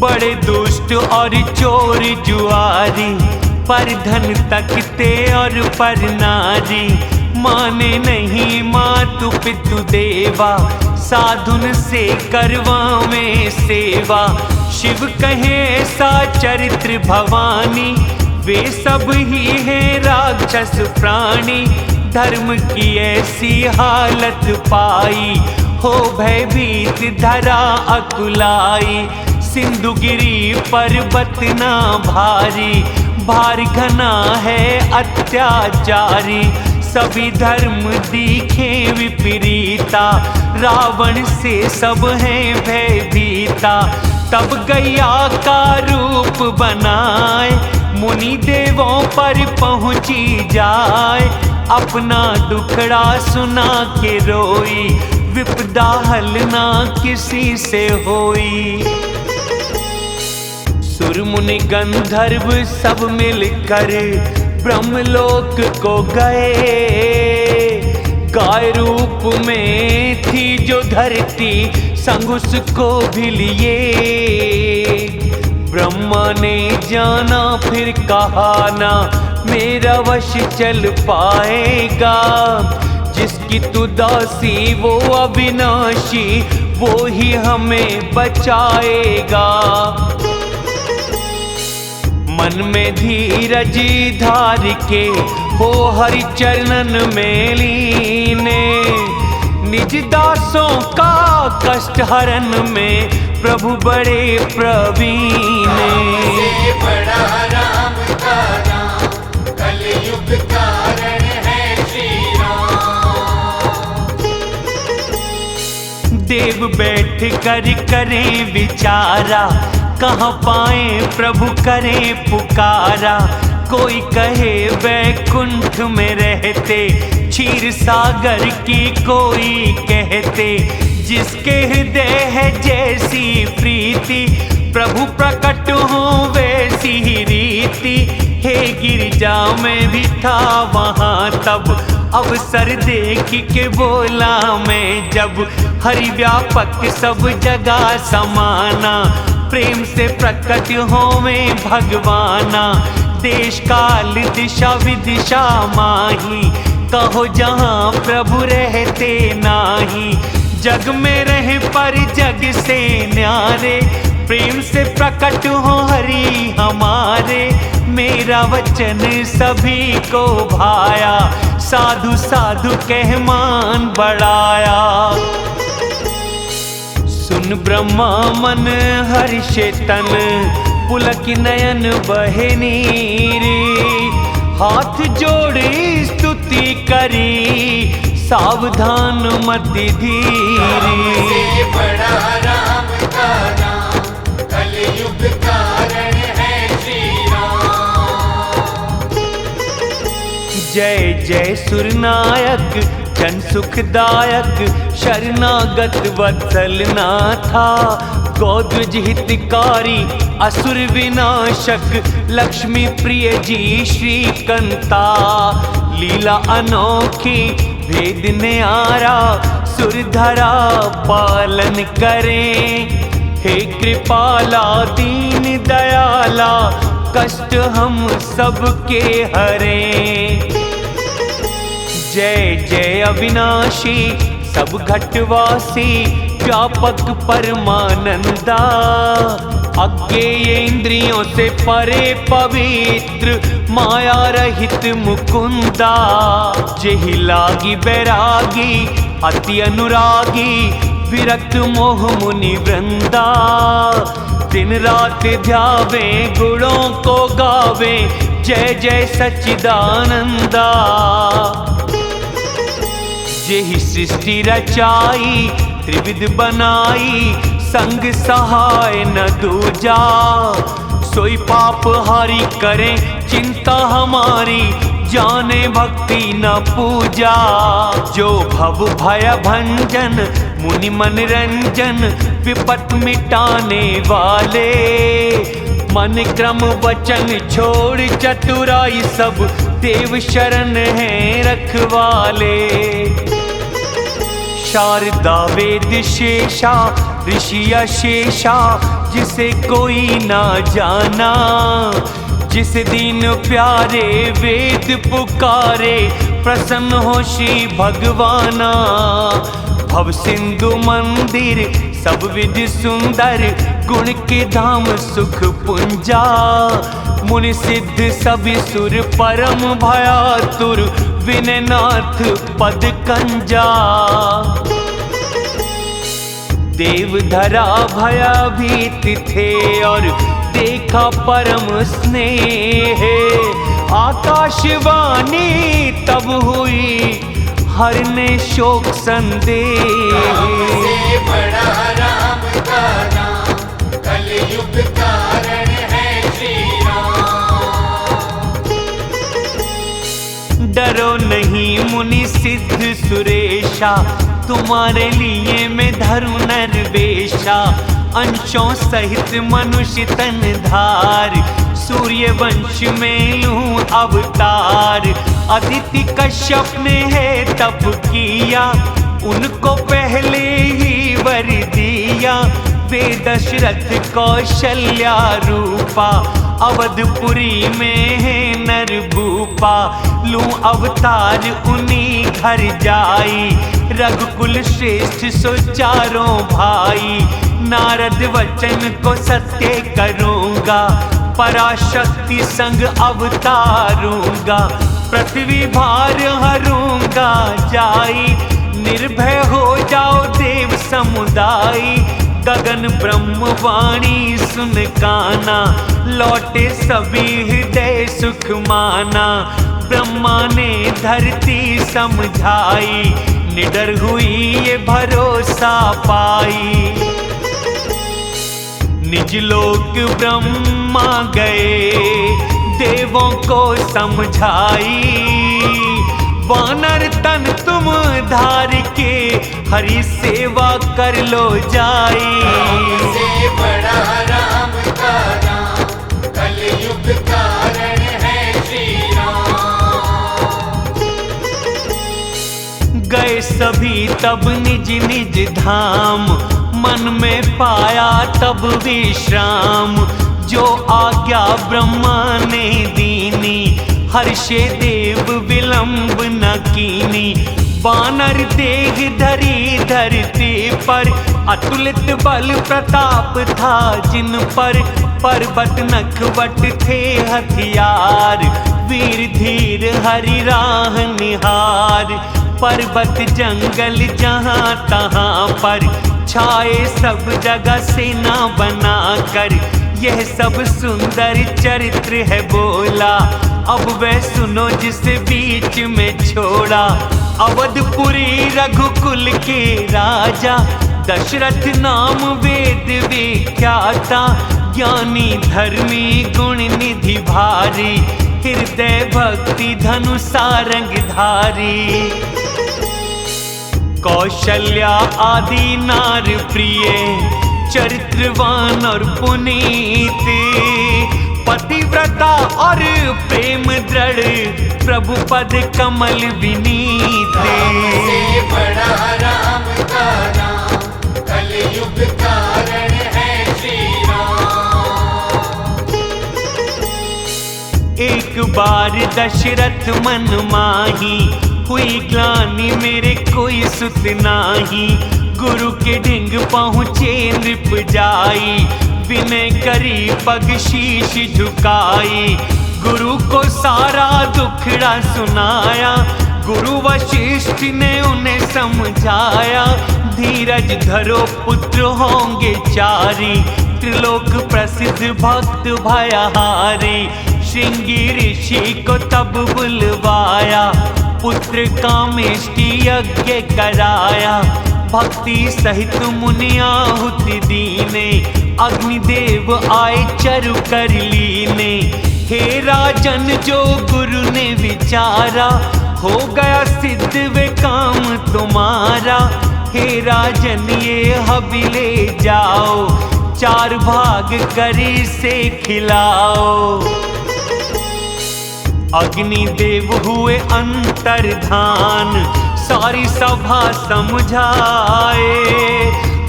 बड़े दुष्ट और चोर जुआरी, पर धन तकते और पर नारी। माने नहीं मातु पितु देवा, साधुन से करवावे सेवा। शिव कहे सा चरित्र भवानी, वे सब ही हैं राक्षस प्राणी। धर्म की ऐसी हालत पाई, हो भयभीत धरा अकुलाई। सिंधु गिरी पर्वत ना भारी, भार घना है अत्याचारी। सभी धर्म दिखे विपरीता, रावण से सब हैं भयभीता। तब गैया का रूप बनाए, मुनि देवों पर पहुँची जाए। अपना दुखड़ा सुना के रोई, विपदा हल ना किसी से होई। सुर मुनि गंधर्व सब मिलकर ब्रह्मलोक को गए। गाय रूप में थी जो धरती, संग उसको भी लिए। ब्रह्मा ने जाना फिर कहा ना, मेरा वश चल पाएगा। जिसकी तू दासी वो अविनाशी, वो ही हमें बचाएगा। मन में धीरज धार के हो हरि चरणन में लीने। निज दासों का कष्ट हरण में प्रभु बड़े प्रवीण। बड़ा राम का नाम, कलयुग कारण है श्री राम। देव बैठ कर करें विचारा, कहाँ पाए प्रभु करें पुकारा। कोई कहे वैकुंठ में रहते, क्षीर सागर की कोई कहते। जिसके हृदय है जैसी प्रीति, प्रभु प्रकट हो वैसी ही रीति। हे गिरजा में भी था वहाँ तब, अवसर देख के बोला मैं जब। हरि व्यापक सब जगह समाना, प्रेम से प्रकट होवे भगवाना। देश काल दिशा विदिशा माही, कहो जहाँ प्रभु रहते नाही। जग में रहे पर जग से न्यारे, प्रेम से प्रकट हो हरि हमारे। मेरा वचन सभी को भाया, साधु साधु कह मान बढ़ाया। सुन ब्रह्मा मन हर्षे तन, पुलक नयन बहे नीर। हाथ जोड़ी स्तुति करी, सावधान मति धीरी। बड़ा राम का नाम, कलयुग कारण है श्री राम। जय जय सुरनायक जन सुखदायक, शरणागत वत्सल नाथा। गौद्विज हितकारी असुर विनाशक, लक्ष्मी प्रिय जी श्रीकंता। लीला अनोखी भेद न्यारा, सुरधरा पालन करें। हे कृपाला दीन दयाला, कष्ट हम सबके हरें। जय जय अविनाशी सब घटवासी, व्यापक परमानंदा। अज्ञेय इंद्रियों से परे पवित्र, माया रहित मुकुंदा। जेहि लागी बैरागी अति अनुरागी, विरक्त मोह मुनि वृंदा। दिन रात ध्यावे गुणों को गावे, जय जय सच्चिदानंदा। जेहि सृष्टि रचाई त्रिविध बनाई, संग सहाय न दूजा। सोई पाप हारी करें चिंता हमारी, जाने भक्ति न पूजा। जो भव भय भंजन मुनि मनरंजन, विपत मिटाने वाले। मन क्रम वचन छोड़ चतुराई, सब देव शरण है रखवाले। शारदा वेद शेषा ऋषि शेषा जिसे कोई ना जाना, जिस दिन प्यारे वेद पुकारे प्रसन्न हो श्री भगवाना। भव सिंधु मंदिर सब विधि सुंदर, गुण के धाम सुख पुंजा। मुनि सिद्ध सभी सुर परम भयातुर, विनयनाथ पद कंजा। देव धरा भयभीत थे और देखा परम स्नेह। आकाशवाणी तब हुई हर ने शोक संदेह। से बड़ा राम का नाम, कलयुग कारण है श्री राम। डरो नहीं मुनि सिद्ध सुरेशा, तुम्हारे लिए मैं धरू नरवेशा। अंशों सहित मनुष्य तन धार, सूर्य वंश में लूं अवतार। अदिति कश्यप ने है तप किया, उनको पहले ही वर दिया। वे दशरथ कौशल्या रूपा, अवधपुरी में है नरभूपा। लूं अवतार उन्हीं घर जाई, रघुकुल श्रेष्ठ सो चारों भाई। नारद वचन को सत्य करूंगा, पराशक्ति संग अवतारूंगा। पृथ्वी भार हरूंगा जाई, निर्भय हो जाओ देव समुदाय। गगन ब्रह्म वाणी सुन काना, लौटे सभी हृदय सुख माना। ब्रह्मा ने धरती समझाई, निडर हुई ये भरोसा पाई। निज लोक ब्रह्मा गए, देवों को समझाई। वानर तन तुम धार के, हरि सेवा कर लो जाई। से बड़ा राम का नाम, कलयुग कारण है श्री राम। गए सभी तब निज निज धाम, मन में पाया तब विश्राम। जो आज्ञा ब्रह्मा ने दीनी, हर्षे देव विलंब न कीनी। बानर देह धरी धरती पर, अतुलित बल प्रताप था जिन पर। पर्वत नखवट थे हथियार, वीर धीर हरि राह निहार। पर्वत जंगल जहाँ तहाँ पर, छाए सब जगह सेना बनाकर। यह सब सुंदर चरित्र है बोला, अब वह सुनो जिसे बीच में छोड़ा। अवधपुरी रघुकुल के राजा, दशरथ नाम वेद विख्याता। ज्ञानी धर्मी गुण निधि भारी, हृदय भक्ति धनु सारंग धारी। कौशल्या आदि नार प्रिय, चरित्रवान और पुनीत। पतिव्रता और प्रेम दृढ़, प्रभु पद कमल विनीत। से बड़ा राम का नाम, कलयुग कारण है श्री राम। एक बार दशरथ मन माही, हुई ग्लानि मेरे कोई सुत नाही। गुरु के ढिंग पहुँचे नृप जाई, विनय करी पग शीश झुकाई। गुरु को सारा दुखड़ा सुनाया, गुरु वशिष्ठ ने उन्हें समझाया। धीरज धरो पुत्र होंगे चारी, त्रिलोक प्रसिद्ध भक्त भयहारी। श्रृंगी ऋषि को तब बुलवाया, पुत्र कामेष्टि यज्ञ कराया। भक्ति सहित मुनि आहुति दीने, अग्निदेव आए चरु कर लीने। हे राजन जो गुरु ने विचारा, हो गया सिद्ध वे काम तुम्हारा। हे राजन ये हबी ले जाओ, 4 भाग करी से खिलाओ। अग्निदेव हुए अंतर्धान, सारी सभा समझाए।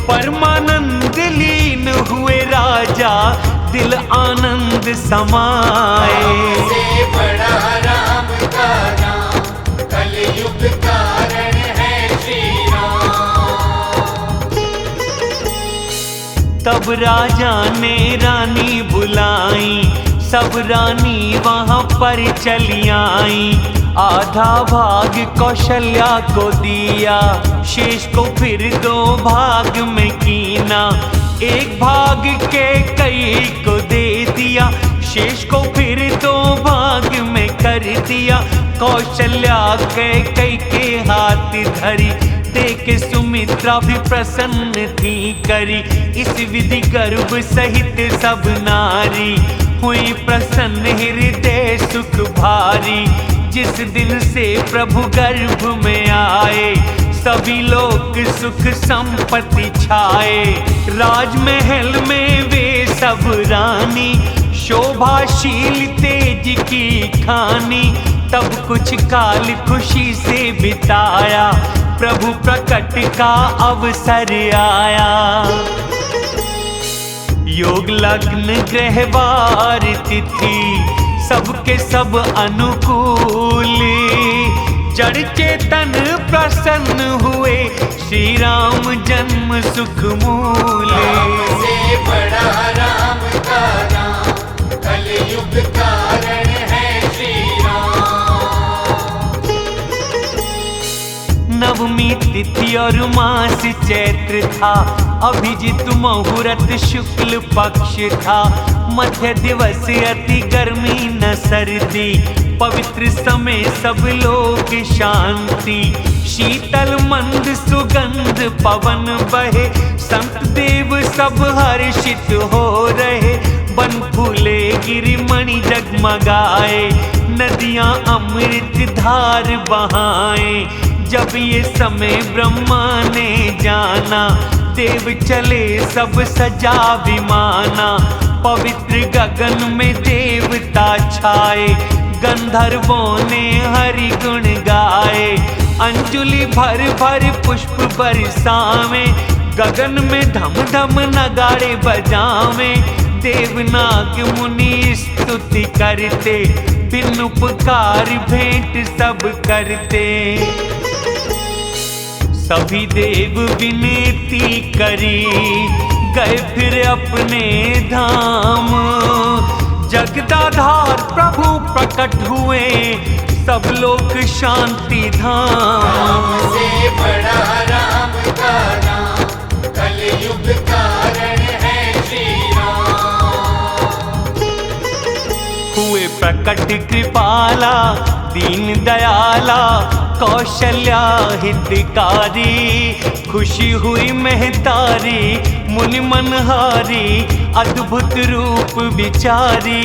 परमानंद लीन हुए राजा, दिल आनंद समाए। से बड़ा राम का नाम, कलयुग कारण है श्री राम। तब राजा ने रानी बुलाई, सब रानी वहां पर चली आई। आधा भाग कौशल्या को दिया, शेष को फिर 2 भाग में कीना। एक भाग के कई को दे दिया, शेष को फिर 2 भाग में कर दिया। कौशल्या के कई के हाथ धरी, देख सुमित्रा भी प्रसन्न थी करी। इस विधि गर्भ सहित सब नारी, हुई प्रसन्न हृदय सुख भारी। जिस दिन से प्रभु गर्भ में आए, सभी लोग सुख संपत्ति छाए। राजमहल में वे सब रानी, शोभाशील तेज की खानी। तब कुछ काल खुशी से बिताया, प्रभु प्रकट का अवसर आया। योग लग्न ग्रहवार तिथि, सबके सब अनुकूल। जड़ चेतन प्रसन्न हुए, श्री राम जन्म सुख मूल। से बड़ा राम का नाम, कलयुग कारण है श्री राम। नवमी तिथि और मास चैत्र था, अभिजित मुहूर्त शुक्ल पक्ष था। मध्य दिवस अति गर्मी न सर्दी, पवित्र समय सब लोग शांति। शीतल मंद सुगंध पवन बहे, संत देव सब हर्षित हो रहे। बन फूले गिरिमणि जगमगाए, नदियां अमृत धार बहाए। जब ये समय ब्रह्मा ने जाना, देव चले सब सजा विमाना। पवित्र गगन में देवता छाए, गंधर्वों ने हरि गुण गाए। अंजुलि भर भर पुष्प बरसावे, गगन में धम धम नगाड़े बजावे। देवनाग मुनि स्तुति करते, बिन उपकार भेंट सब करते। सभी देव विनती करी, गए फिर अपने धाम। जगदाधार प्रभु प्रकट हुए, सब लोग शांति धाम। से बड़ा राम का नाम, कलयुग कारण है श्री राम। हुए प्रकट कृपाला, दीन दयाला, कौशल्या हितकारी। खुशी हुई महतारी, मुनि मनहारी, अद्भुत रूप विचारी।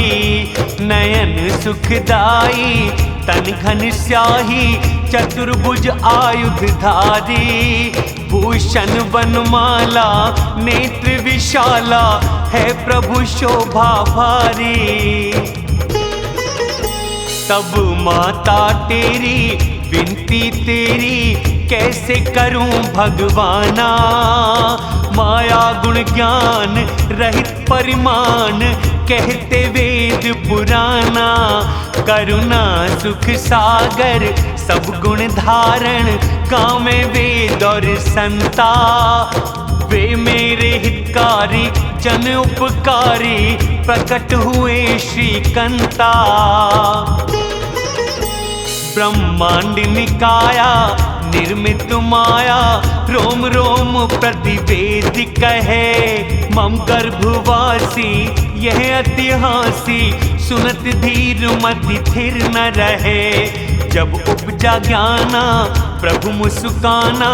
नयन सुखदाई, तन घन स्याही, चतुर्भुज आयुधधारी। भूषण वनमाला, नेत्र विशाला, है प्रभु शोभा भारी। तब माता तेरी विनती तेरी, कैसे करूं भगवाना। माया गुण ज्ञान रहित परिमाण, कहते वेद पुराना। करुणा सुख सागर, सब गुण धारण, कामे वेद और संता। वे मेरे हितकारी, जन उपकारी, प्रकट हुए श्रीकंता। ब्रह्मांड निकाया, निर्मित माया, रोम रोम प्रतिवेद कहे। मम गर्भवासी यह ऐतिहासी, सुनत धीर मति थिर न रहे। जब उपजा ज्ञाना प्रभु मुस्काना,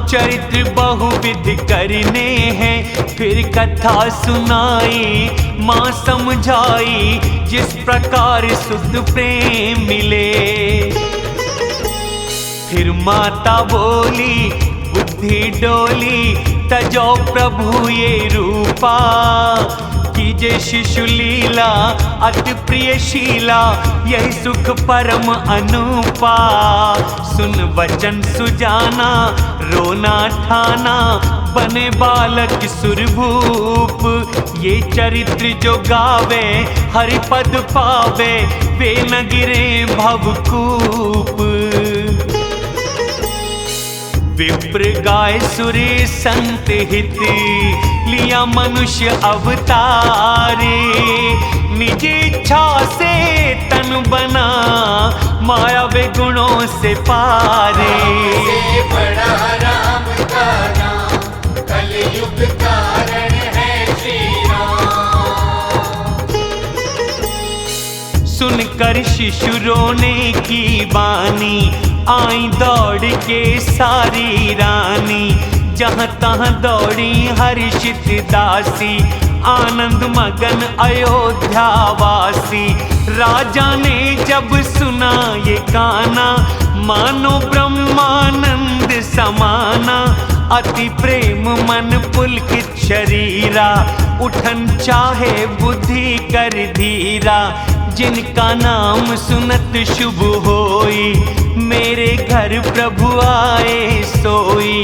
चरित्र बहुविध करने हैं। फिर कथा सुनाई माँ समझाई, जिस प्रकार शुद्ध प्रेम मिले। फिर माता बोली बुद्धि डोली, तजो प्रभु ये रूपा। कीजे शिशु लीला अति प्रिय शीला, यही सुख परम अनूपा। सुन वचन सुजाना, रोना ठाना, बने बालक सुरभूप। ये चरित्र जो गावे हरि पद पावे, वे न गिरे भवकूप। विप्र गाय सुरे संत हित, लिया मनुष्य अवतारे। निज इच्छा से तन बना, माया वे गुणों से पारे। से बड़ा राम का नाम, कलयुग कारण है श्री राम। सुनकर शिशु रोने की बानी, आई दौड़ के सारी रानी। जहाँ तहाँ दौड़ी हर्षित दासी, आनंद मगन अयोध्यावासी। राजा ने जब सुना ये गाना, मानो ब्रह्मानंद समाना। अति प्रेम मन पुलकित शरीरा, उठन चाहे बुद्धि कर धीरा। जिनका नाम सुनत शुभ होई, मेरे घर प्रभु आए सोई।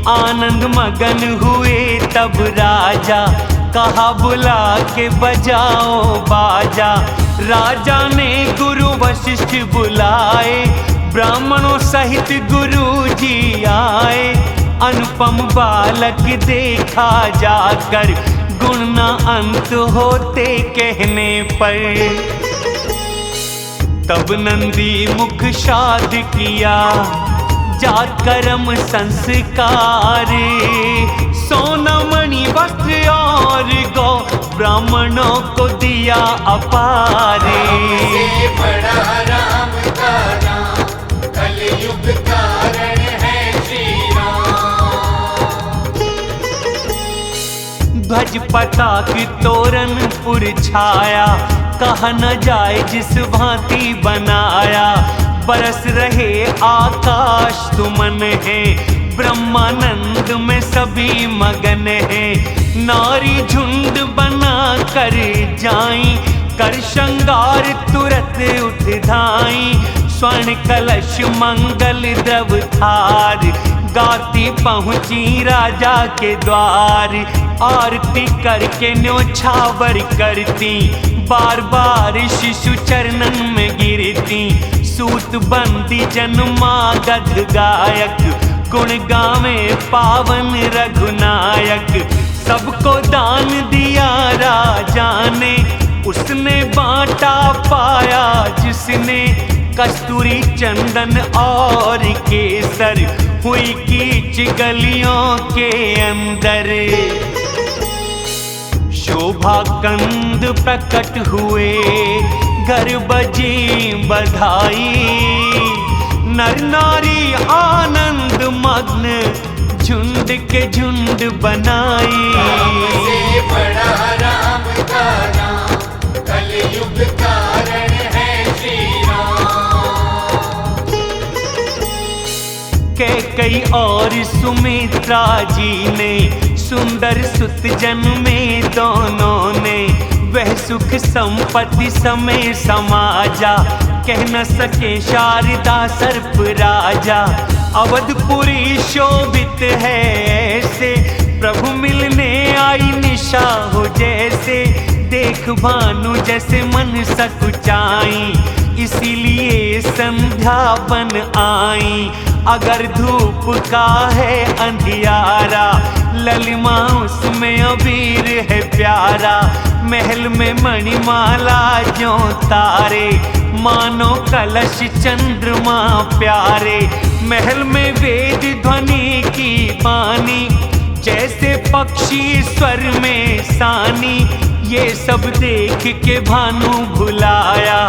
आनंद मगन हुए तब राजा, कहा बुला के बजाओ बाजा। राजा ने गुरु वशिष्ठ बुलाए, ब्राह्मणों सहित गुरु जी आए। अनुपम बालक देखा जाकर, गुण न अंत होते कहने पर। तब नंदी मुख शाद किया, जात कर्म संस्कार। सोना मणि वस्त्र और गौ, ब्राह्मणों को दिया अपारे। से बड़ा राम का नाम, कलयुग कारण है श्री राम। ध्वज पताक तोरण पुर छाया, कहा न जाए जिस भांति बनाया। बरस रहे आकाश तुमन है, ब्रह्मानंद में सभी मगन है। नारी झुंड बना कर जाई, कर श्रृंगार तुरत उठ धाई। स्वर्ण कलश मंगल द्रव थार, गाती पहुंची राजा के द्वार। आरती करके न्योछावर करती, बार बार शिशु चरणन में गिरती। सूत बंदी जन्मागध गायक, गुण गावे पावन रघुनायक। सबको दान दिया राजा ने, उसने बांटा पाया जिसने। कस्तूरी चंदन और केसर, हुई कीच गलियों के अंदर। शोभा कंद प्रकट हुए, घर बजी बधाई। नर नारी आनंद मग्न, झुंड के झुंड बनाई। से बड़ा राम का नाम, कलयुग कारण है श्री राम। कैकेयी और सुमित्रा जी ने, सुंदर सुत जन्मे दोनों ने। वह सुख संपत्ति समय समाजा, कह न सके शारदा सर्प राजा। अवधपुरी शोभित है ऐसे, प्रभु मिलने आई निशा हो जैसे। देख भानु जैसे मन सकुचाई, इसीलिए संध्या बन आई। अगर धूप का है अंधियारा, ललिमा उसमें अबीर है प्यारा। महल में मणिमाला ज्यों तारे, मानो कलश चंद्रमा प्यारे। महल में वेद ध्वनि की वाणी, जैसे पक्षी स्वर में सानी। ये सब देख के भानु भुलाया,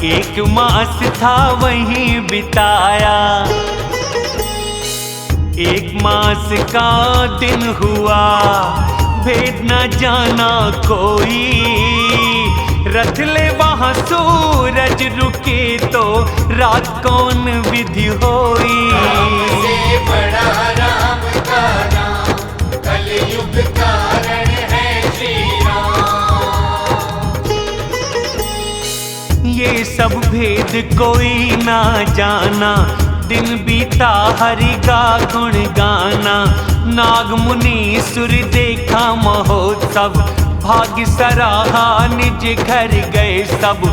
एक मास था वहीं बिताया। एक मास का दिन हुआ, भेद न जाना कोई। रथ ले वहाँ सूरज रुके तो, रात कौन विधि होई। से बड़ा राम का नाम, कलयुग कारण है श्री राम। ये सब भेद कोई ना जाना, दिन बीता हरि का गुण गाना। नाग मुनि सुर देखा महोत्सव, भाग्य सराहा निज घर गए सब।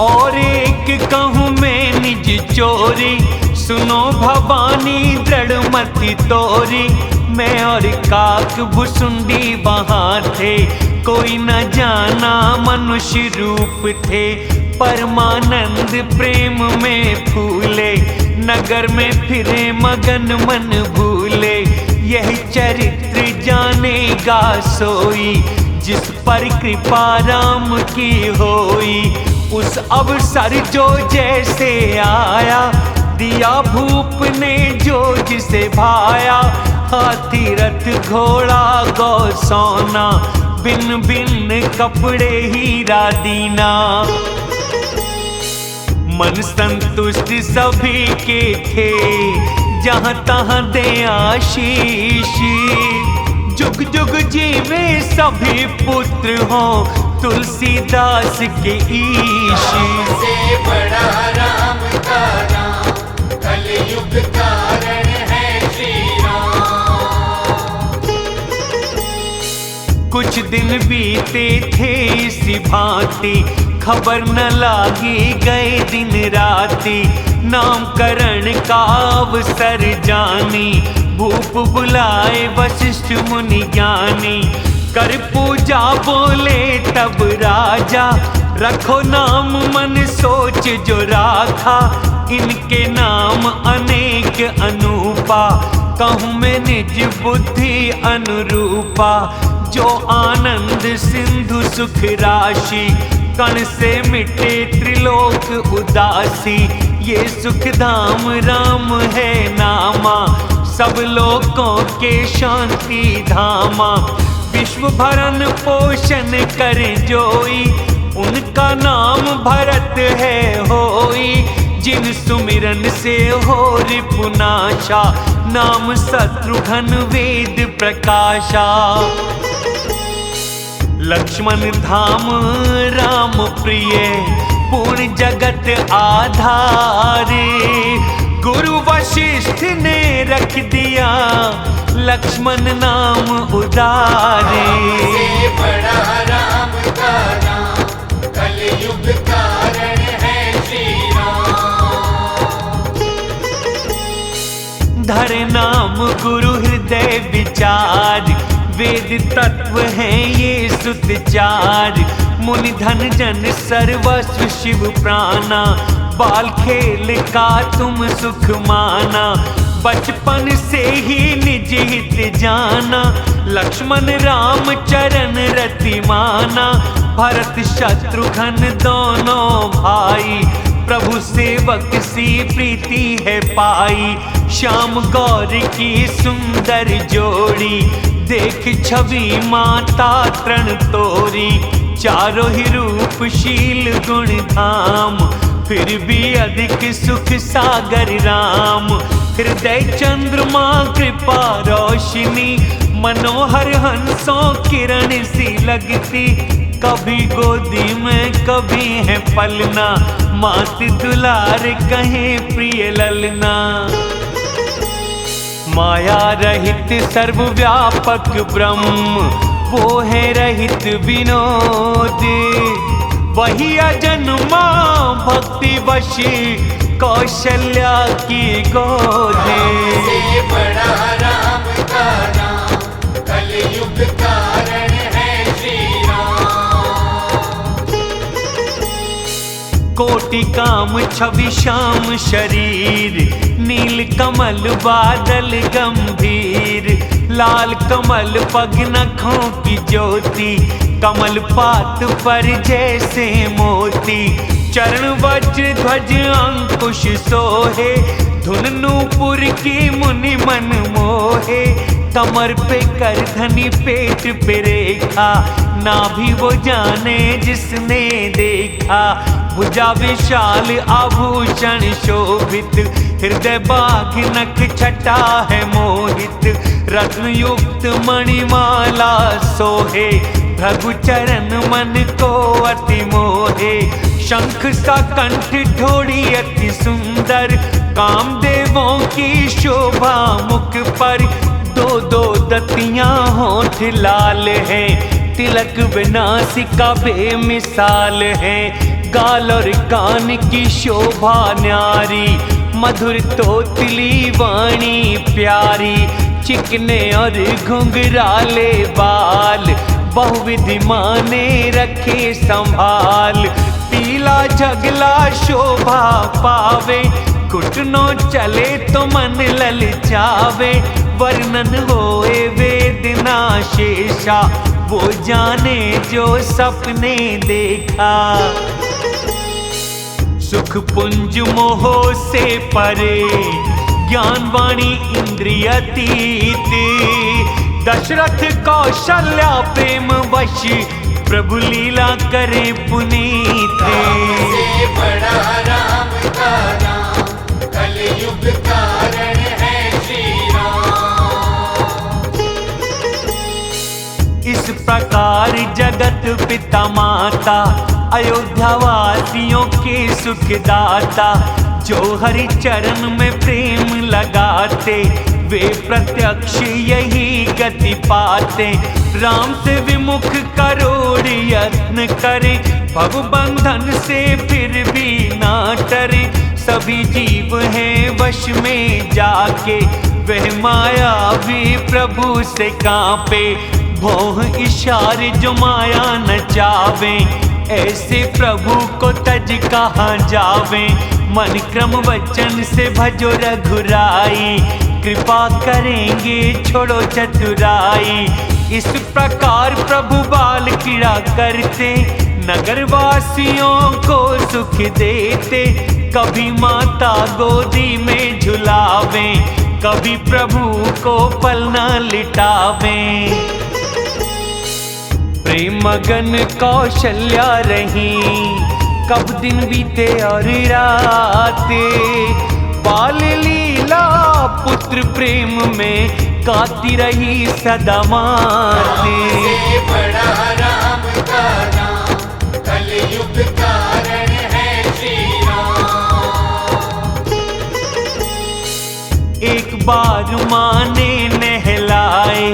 और एक कहूँ मैं निज चोरी, सुनो भवानी दृढ़ मति तोरी। मैं और काक भुसुंडी वहाँ थे, कोई न जाना मनुष्य रूप थे। परमानंद प्रेम में फूले, नगर में फिरे मगन मन भूले। यही चरित्र जानेगा सोई, जिस पर कृपा राम की होई। उस अवसर जो जैसे आया, दिया भूप ने जो जिसे भाया। हाथी रथ घोड़ा गौ सोना, बिन बिन कपड़े हीरा दीना। मन संतुष्ट सभी के थे, जहाँ तहाँ दे आशीष। जुग जुग जीवे सभी पुत्र हों, तुलसीदास के ईश। से बड़ा राम का नाम, कलयुग कारण है श्री राम। कुछ दिन बीते थे इसी भांति, खबर न लागी गए दिन राति। नामकरण का अवसर जानी, भूप बुलाए वशिष्ठ मुनि ज्ञानी। कर पूजा बोले तब राजा, रखो नाम मन सोच जो राखा। इनके नाम अनेक अनूपा, कहूँ मैं निज बुद्धि अनुरूपा। जो आनंद सिंधु सुख राशि, कण से मिटे त्रिलोक उदासी। ये सुख धाम राम है नामा, सब लोगों के शांति धामा। विश्व भरण पोषण करे जोई, उनका नाम भरत है होई। जिन सुमिरन से हो रिपुनाशा, नाम शत्रुघ्न वेद प्रकाशा। लक्ष्मण धाम राम प्रिय, पूर्ण जगत आधारे। गुरु वशिष्ठ ने रख दिया, लक्ष्मण नाम उदारे। से बड़ा राम का नाम, कलयुग कारण है श्री राम। धर नाम गुरु हृदय विचार, वेद तत्व है ये सुतचार। मुनि धन जन सर्वस्व शिव प्राणा, बाल खेल का तुम सुख माना। बचपन से ही निज हित जाना, लक्ष्मण राम चरण रति माना। भरत शत्रुघ्न दोनों भाई, प्रभु सेवक सी प्रीति है पाई। श्याम गौर की सुंदर जोड़ी, देख छवि माता तृण तोरी। चारों ही रूप शील गुण धाम, फिर भी अधिक सुख सागर राम। हृदय चंद्रमा कृपा रोशनी, मनोहर हंसों किरण सी लगती। कभी गोदी में कभी है पलना, मात दुलार कहे प्रिय ललना। माया रहित सर्वव्यापक ब्रह्म, वो है रहित विनोद। वही अजन्मा भक्ति वशी, कौशल्या की गोद। से बड़ा राम का नाम, कलयुग कारण है श्री राम। कोटि काम छवि श्याम शरीर, नील कमल बादल गंभीर। लाल कमल पग नखों की ज्योति, कमल पात पर जैसे मोती। चरण वज्र ध्वज अंकुश सोहे, धुन नूपुर की मुनि मन मोहे। कमर पे कर धनी पेट पे रेखा, ना भी वो जाने जिसने देखा। भुजा विशाल आभूषण शोभित, हृदय बाघ नख छटा है मोहित। रत्न युक्त मणिमाला सोहे, भृगु चरण मन को अति मोहे। शंख सा कंठ ढोड़ी अति सुंदर, कामदेवों की शोभा मुख पर। दो दो दतियां होठ लाल है, तिलक विनासिका बेमिसाल है। गाल और कान की शोभा न्यारी, मधुर तोतली वाणी प्यारी। चिकने और घुंघराले बाल, बहुविधि माने रखे संभाल। पीला झगला शोभा पावे, घुटनों चले तो मन ललचावे। वर्णन होए वेद ना शेषा, वो जाने जो सपने देखा। सुख पुंज मोह से परे, ज्ञान वाणी इंद्रियतीत। दशरथ कौशल्या प्रेम वश, प्रभु लीला करे पुनीत। से बड़ा राम का नाम, कलयुग कारण है श्री राम। इस प्रकार जगत पिता माता, अयोध्या वासियों के सुखदाता। जो हरि चरण में प्रेम लगाते, वे प्रत्यक्ष यही गति पाते। राम से विमुख करोड़ यत्न करे, भव बंधन से फिर भी ना डरे। सभी जीव हैं वश में जाके, वह माया भी प्रभु से कांपे। भोह इशारे जो माया नचावे, ऐसे प्रभु को तज कहाँ जावे। मन क्रम वचन से भजो रघुराई, कृपा करेंगे छोड़ो चतुराई। इस प्रकार प्रभु बाल क्रीड़ा करते, नगर वासियों को सुख देते। कभी माता गोदी में झुलावे, कभी प्रभु को पलना लिटावे। प्रेम मगन कौशल्या रही, कब दिन बीते और राते। बाल लीला पुत्र प्रेम में, गाती रही सदा माते। से बड़ा राम का नाम, कलयुग कारण है श्री राम। एक बार माँ ने नहलाए,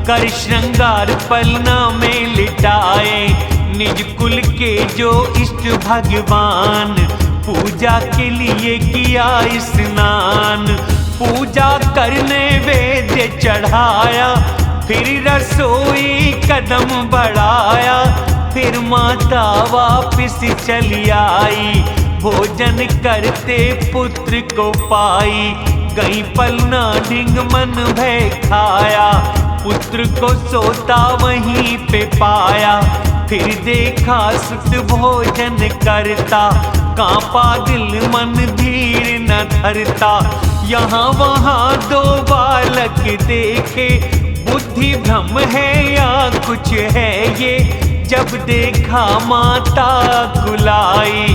कर श्रृंगार पलना में लिटाए। निज कुल के जो इष्ट भगवान, पूजा के लिए किया स्नान। पूजा करने वेद्य चढ़ाया, फिर रसोई कदम बढ़ाया। फिर माता वापिस चली आई, भोजन करते पुत्र को पाई। गई पलना ढिंग मन भय खाया, पुत्र को सोता वहीं पे पाया। फिर देखा सुत भोजन करता, कांपा दिल मन धीर न धरता। यहाँ वहाँ दो बालक देखे, बुद्धि भ्रम है या कुछ है ये। जब देखा माता कुलाई,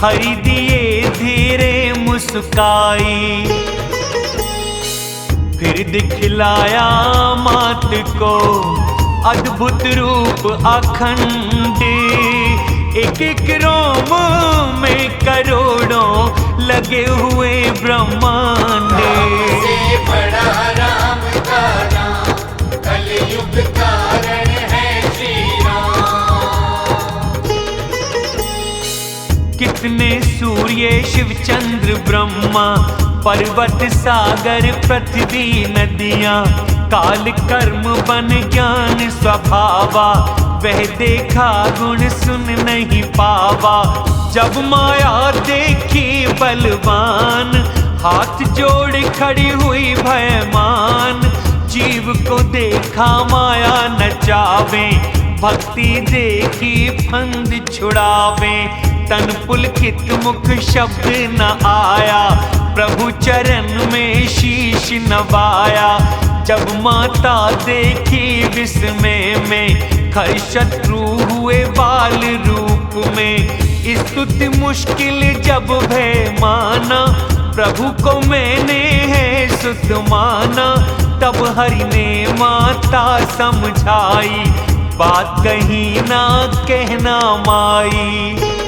हरि दिए धीरे मुस्काई। फिर दिखलाया मात को अद्भुत रूप अखंड। एक एक रोम में करोड़ों लगे हुए ब्रह्मांड। से बड़ा राम का नाम, कलयुग कारण है श्री राम। कितने सूर्य शिव चंद्र ब्रह्मा, पर्वत सागर पृथ्वी नदियाँ। काल कर्म बन ज्ञान स्वभावा, वह देखा गुण सुन नहीं पावा। जब माया देखी बलवान, हाथ जोड़ खड़ी हुई भयमान। जीव को देखा माया नचावे, भक्ति देखी फंद छुड़ावे। तन पुलकित मुख शब्द न आया, प्रभु चरण में शीश नवाया। जब माता देखी विस्मय में, खर शत्रु हुए बाल रूप में। स्तुति मुश्किल जब भय माना, प्रभु को मैंने है सुत माना। तब हरि ने माता समझाई, बात कहीं ना कहना माई।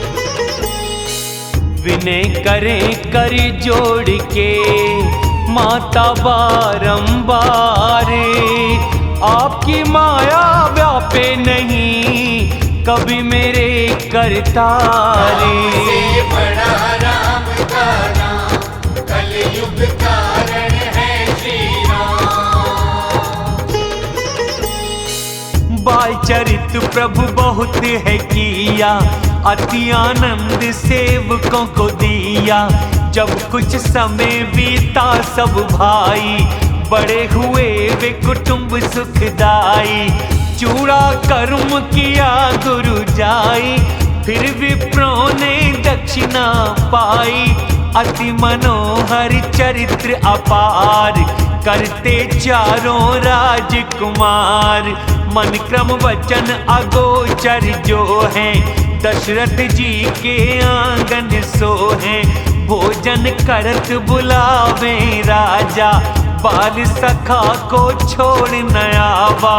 विनय करें कर जोड़ के, माता बारंबार, आपकी माया व्यापे नहीं कभी मेरे करतारे। से बड़ा राम का नाम, कलयुग कारण है श्री राम। बाल चरित प्रभु बहुत है किया, अति आनंद सेवकों को दिया। जब कुछ समय बीता सब भाई, बड़े हुए वे कुटुंब सुखदाई। चूड़ा कर्म किया गुरु जाई, फिर विप्रों ने दक्षिणा पाई। अति मनोहर चरित्र अपार, करते चारों राजकुमार। मन क्रम वचन अगोचर जो है, दशरथ जी के आंगन सोहे। भोजन करत बुलावे राजा, बाल सखा को छोड़ न आवा।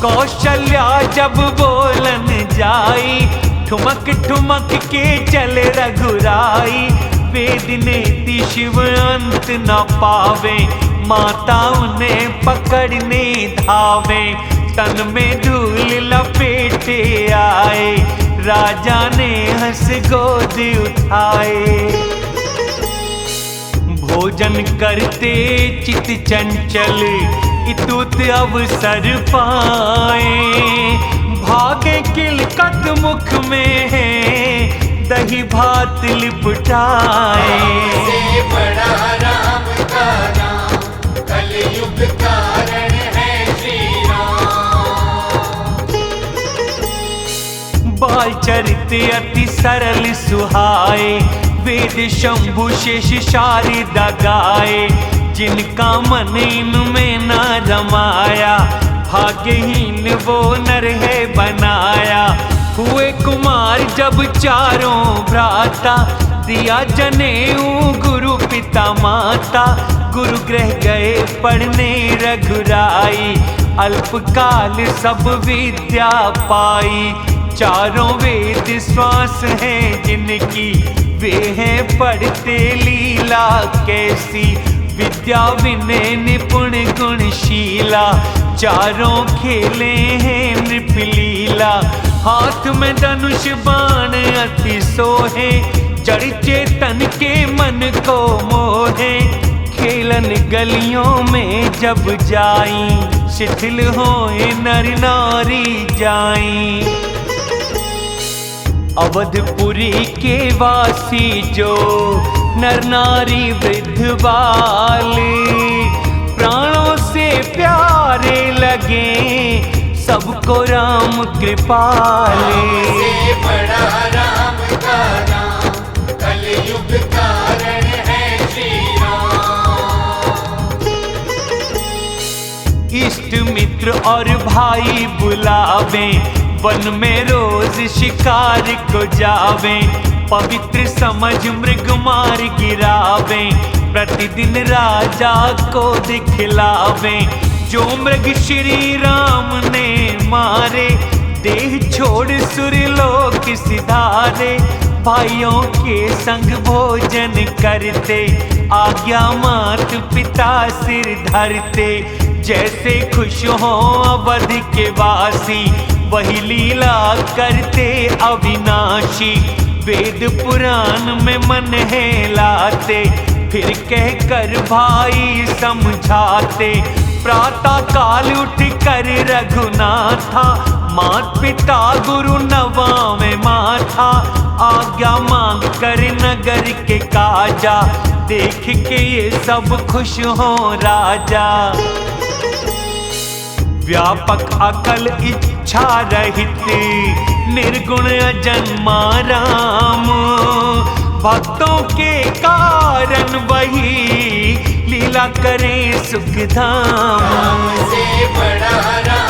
कौशल्या जब बोलन जाई, ठुमक ठुमक के चले रघुराई। वेद नेति शिव अंत न पावे, माता उन्हें पकड़ने धावे। तन में धूल लपेटे आए, राजा ने हंस गोद उठाए। भोजन करते चित चंचल, इतुत अवसर पाए। भागे किलकत मुख में है, दही भात लिपटाए। से बड़ा राम का नाम, कलयुग कारण है श्री राम। बाल चरित अति सरल सुहाए, वेद शंभु शेष शारदा गाए। जिनका मन इनमें न रमाया, भाग्यहीन वो नर है बनाया। हुए कुमार जब चारों भ्राता, दिया जनेऊ गुरु पिता माता। गुरु ग्रह गए पढ़ने रघुराई, अल्पकाल सब विद्या पाई। चारों वेद श्वास हैं जिनकी, वे हैं पढ़ते लीला कैसी। विद्या विनय निपुण गुणशीला, चारों खेले हैं नृपलीला। हाथ में धनुष बाण अति सोहे, जड़ चेतन के मन को मोहे। खेलन गलियों में जब जाई, शिथिल होए नर नारी जाई। अवधपुरी के वासी जो नर नारी वृद्ध बाल, प्राणों से प्यारे लगे सबको राम कृपाल। से बड़ा राम का नाम, कलयुग कारण है श्री राम। इष्ट मित्र और भाई बुलावे, वन में रोज शिकार को जावे। पवित्र समझ मृग मार गिरावे, प्रतिदिन राजा को दिखलावे। जो मृग श्री राम ने मारे, देह छोड़ सुरलोक सिधारे। भाइयों के संग भोजन करते, आज्ञा मात पिता सिर धरते। जैसे खुश हो अवध के वासी, वही लीला करते अविनाशी। वेद पुराण में मन है लाते, फिर कह कर भाई समझाते। प्रातः काल उठ कर रघुनाथा, मात पिता गुरु नवावे माथा। आज्ञा मांग कर नगर के काजा, देख के ये सब खुश हो राजा। व्यापक अकल इच्छा रहित, निर्गुण अजन्मा राम। भक्तों के कारण वही लीला करे सुखधाम। से बड़ा राम